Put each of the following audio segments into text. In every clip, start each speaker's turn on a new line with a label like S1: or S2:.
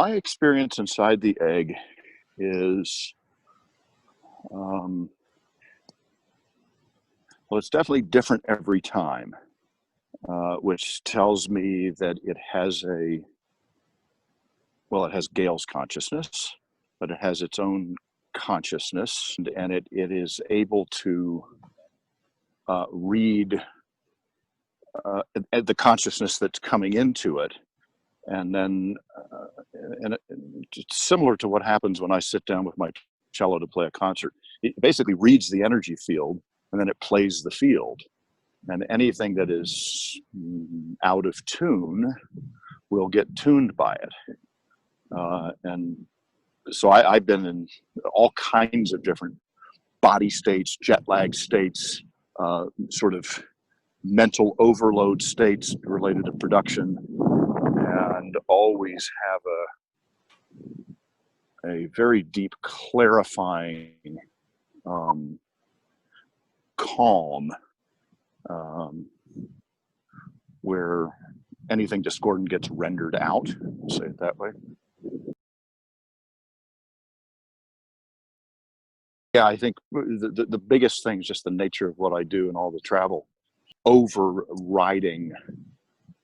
S1: my experience inside the egg is, well, it's definitely different every time, which tells me that it has it has Gail's consciousness, but it has its own consciousness, and it is able to read the consciousness that's coming into it. And then, it's similar to what happens when I sit down with my cello to play a concert. It basically reads the energy field, and then it plays the field. And anything that is out of tune will get tuned by it. And so I've been in all kinds of different body states, jet lag states, sort of mental overload states related to production, and always have a very deep, clarifying, calm, where anything discordant gets rendered out, we'll say it that way. Yeah, I think the biggest thing is just the nature of what I do and all the travel. Overriding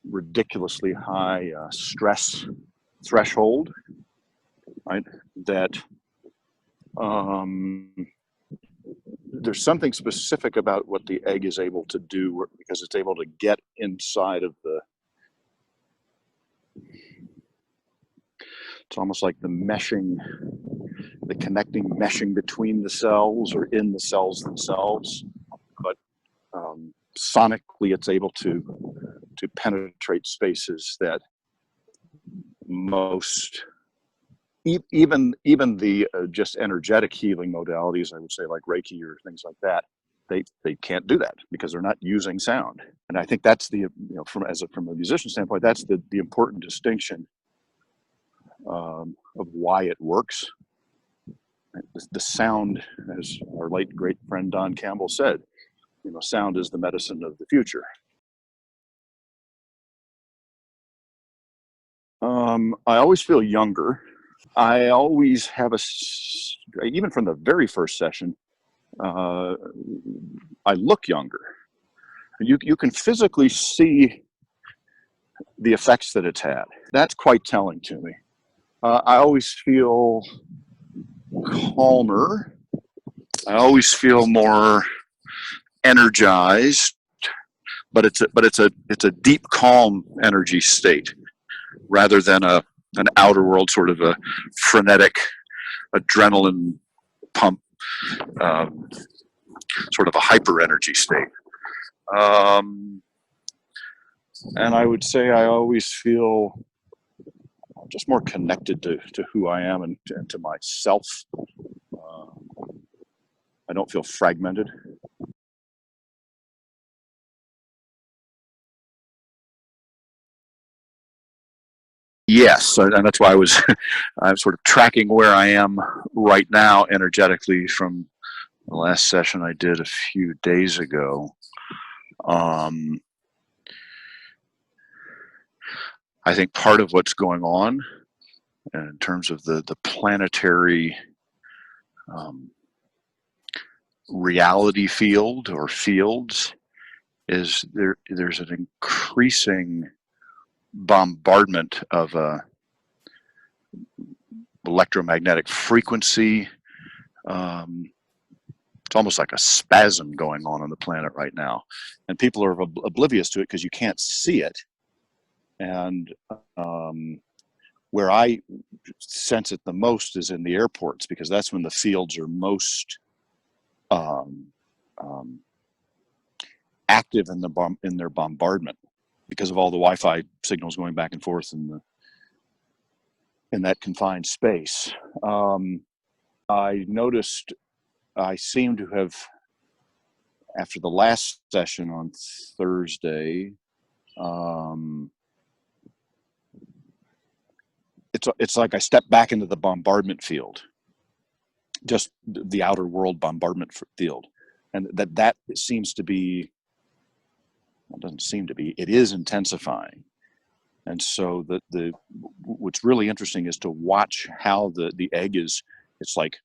S1: ridiculously high stress threshold, right? That there's something specific about what the egg is able to do, because it's able to get inside of it's almost like the connecting meshing between the cells or in the cells themselves. But sonically, it's able to penetrate spaces that most, even the just energetic healing modalities, I would say, like Reiki or things like that, they can't do that because they're not using sound. And I think that's from a musician standpoint, that's the important distinction of why it works. The sound, as our late great friend Don Campbell said, sound is the medicine of the future. I always feel younger. I always have even from the very first session, I look younger. You can physically see the effects that it's had. That's quite telling to me. I always feel calmer. I always feel more energized, but it's a deep calm energy state, rather than an outer world sort of a frenetic adrenaline pump, sort of a hyper energy state. And I would say I always feel just more connected to who I am and to myself. I don't feel fragmented. Yes, and that's why I'm sort of tracking where I am right now energetically from the last session I did a few days ago. I think part of what's going on in terms of the planetary reality field or fields is there's an increasing bombardment of electromagnetic frequency. It's almost like a spasm going on the planet right now, and people are oblivious to it because you can't see it. And where I sense it the most is in the airports, because that's when the fields are most active in their bombardment, because of all the Wi-Fi signals going back and forth in that confined space. I noticed I seem to have, after the last session on Thursday, it's like I stepped back into the bombardment field, just the outer world bombardment field, and that seems to be, well, it doesn't seem to be, it is intensifying. And so what's really interesting is to watch how the egg is. It's like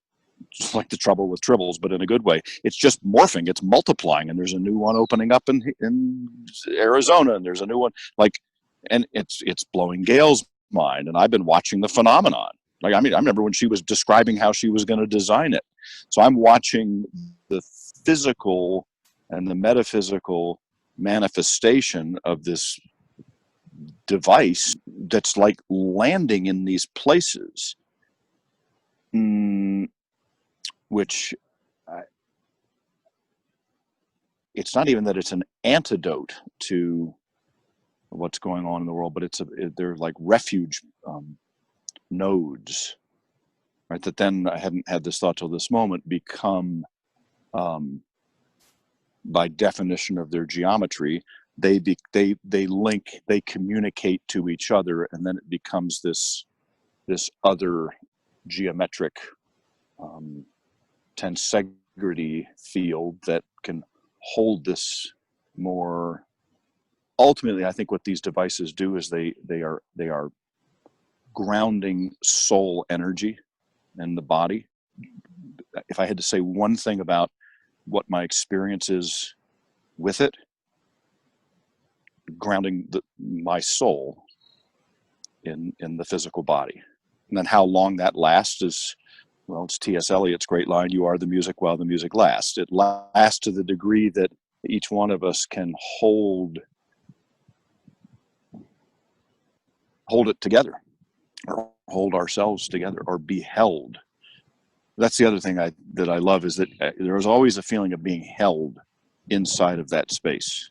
S1: the trouble with tribbles, but in a good way. It's just morphing. It's multiplying, and there's a new one opening up in Arizona, and there's a new one and it's blowing Gail's mind. And I've been watching the phenomenon. Like, I mean, I remember when she was describing how she was going to design it. So I'm watching the physical and the metaphysical manifestation of this device that's like landing in these places, which it's not even that it's an antidote to what's going on in the world, but they're like refuge nodes, right? That then, I hadn't had this thought till this moment, become, by definition of their geometry, they link, they communicate to each other, and then it becomes this other geometric tensegrity field that can hold this more. Ultimately, I think what these devices do is they are grounding soul energy in the body. If I had to say one thing about what my experience is with it, grounding my soul in the physical body. And then how long that lasts is, well, it's T.S. Eliot's great line, "You are the music while the music lasts." It lasts to the degree that each one of us can hold it together, or hold ourselves together, or be held. That's the other thing that I love, is that there is always a feeling of being held inside of that space.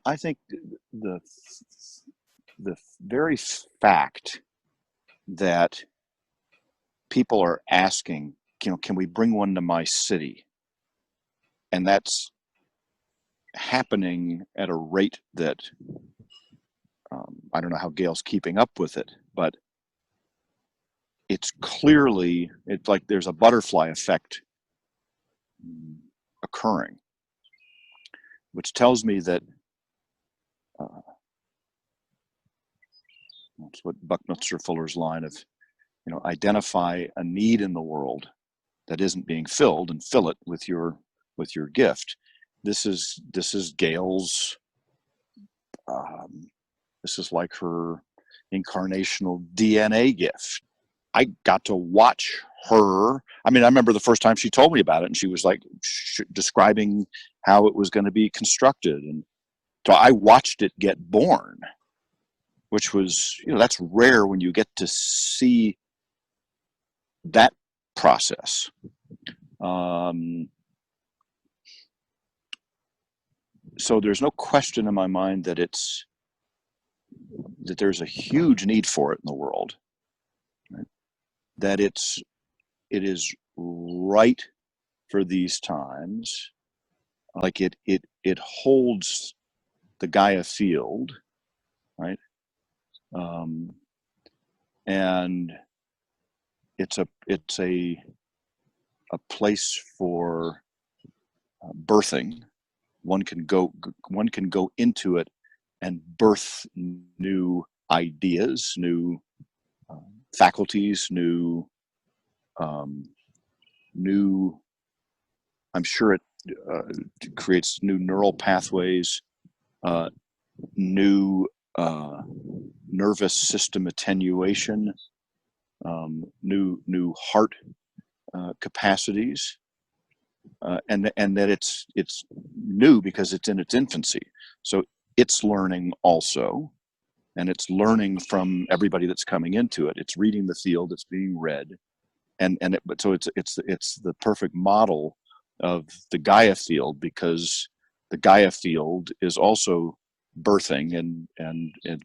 S1: I think the very fact that people are asking, can we bring one to my city? And that's happening at a rate that, I don't know how Gail's keeping up with it, but it's like there's a butterfly effect occurring, which tells me that that's what Buckminster Fuller's line of, identify a need in the world that isn't being filled and fill it with your gift. This is Gail's. This is like her incarnational DNA gift. I got to watch her. I mean, I remember the first time she told me about it, and she was like describing how it was going to be constructed, and so I watched it get born, which was, that's rare when you get to see that process. So there's no question in my mind that there's a huge need for it in the world, right? That it is right for these times. Like it holds the Gaia field, right? And it's a place for birthing. One can go into it and birth new ideas, new faculties, new. I'm sure it creates new neural pathways, new nervous system attenuation, new heart capacities, and that it's new because it's in its infancy. So it's learning also, and it's learning from everybody that's coming into it. It's reading the field. It's being read, so it's the perfect model of the Gaia field, because the Gaia field is also birthing and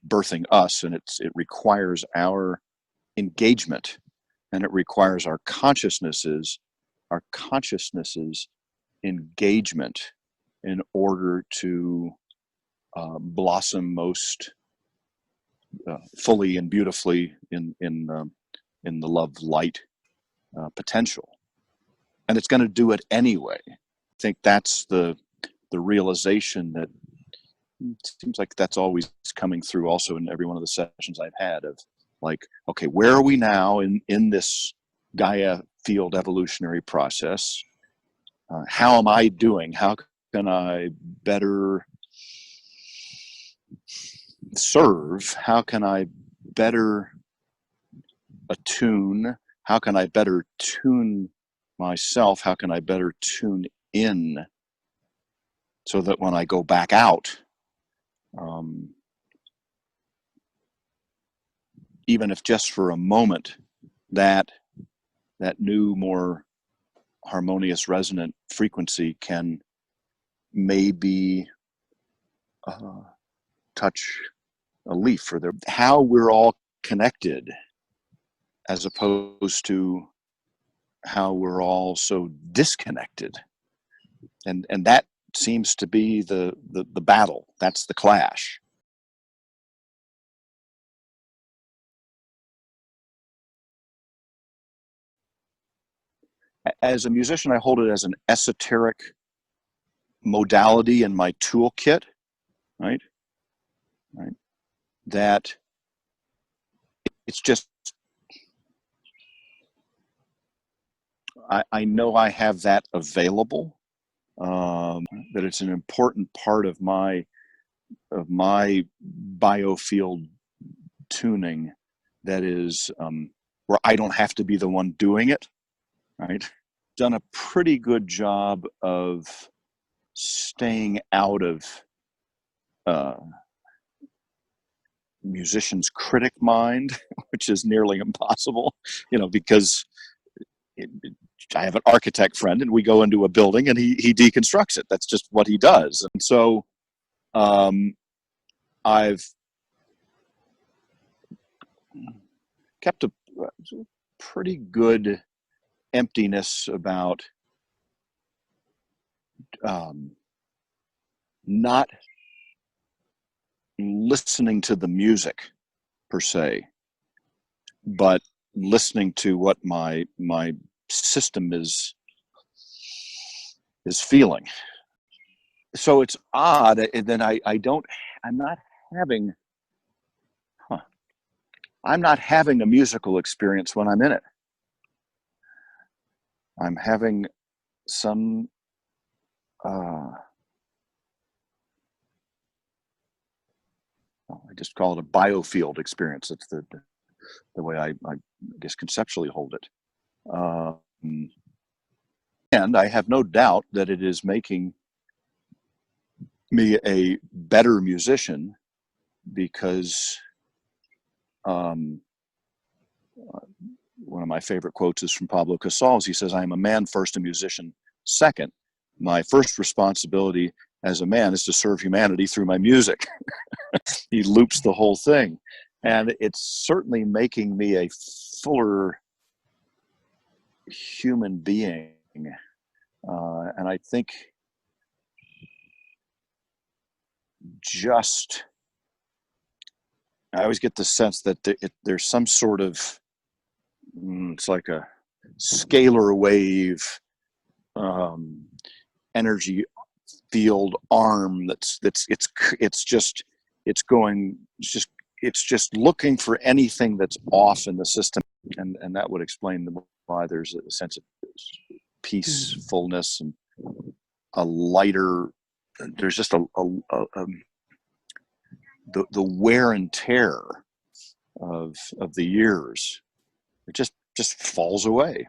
S1: birthing us, and it requires our engagement, and it requires our consciousnesses engagement in order to blossom most fully and beautifully in the love light potential. and it's going to do it anyway. I think that's the realization that it seems like that's always coming through also in every one of the sessions I've had of like, okay, where are we now in this Gaia field evolutionary process? How am I doing? How can I better serve? How can I better attune? How can I better tune myself? How can I better tune in so that when I go back out, even if just for a moment, that new, more harmonious, resonant frequency can maybe touch a leaf, or how we're all connected, as opposed to how we're all so disconnected, and that seems to be the battle. That's the clash. As a musician, I hold it as an esoteric modality in my toolkit, right? That it's just, I know I have that available, that it's an important part of my biofield tuning, that is, where I don't have to be the one doing it, right? Done a pretty good job of staying out of musician's critic mind, which is nearly impossible, because I have an architect friend, and we go into a building and he deconstructs it. That's just what he does. And so I've kept a pretty good emptiness about not listening to the music per se, but listening to what my system is feeling. So it's odd, and then I'm not having a musical experience when I'm in it. I'm having some I just call it a biofield experience. It's the way I guess conceptually hold it. And I have no doubt that it is making me a better musician, because one of my favorite quotes is from Pablo Casals. He says, "I am a man first, a musician second. My first responsibility as a man is to serve humanity through my music." He loops the whole thing, and it's certainly making me a fuller human being. And I think I always get the sense that there's some sort of, it's like a scalar wave energy field arm it's just looking for anything that's off in the system, and that would explain why there's a sense of peacefulness and a lighter. There's just the wear and tear of the years. It just falls away.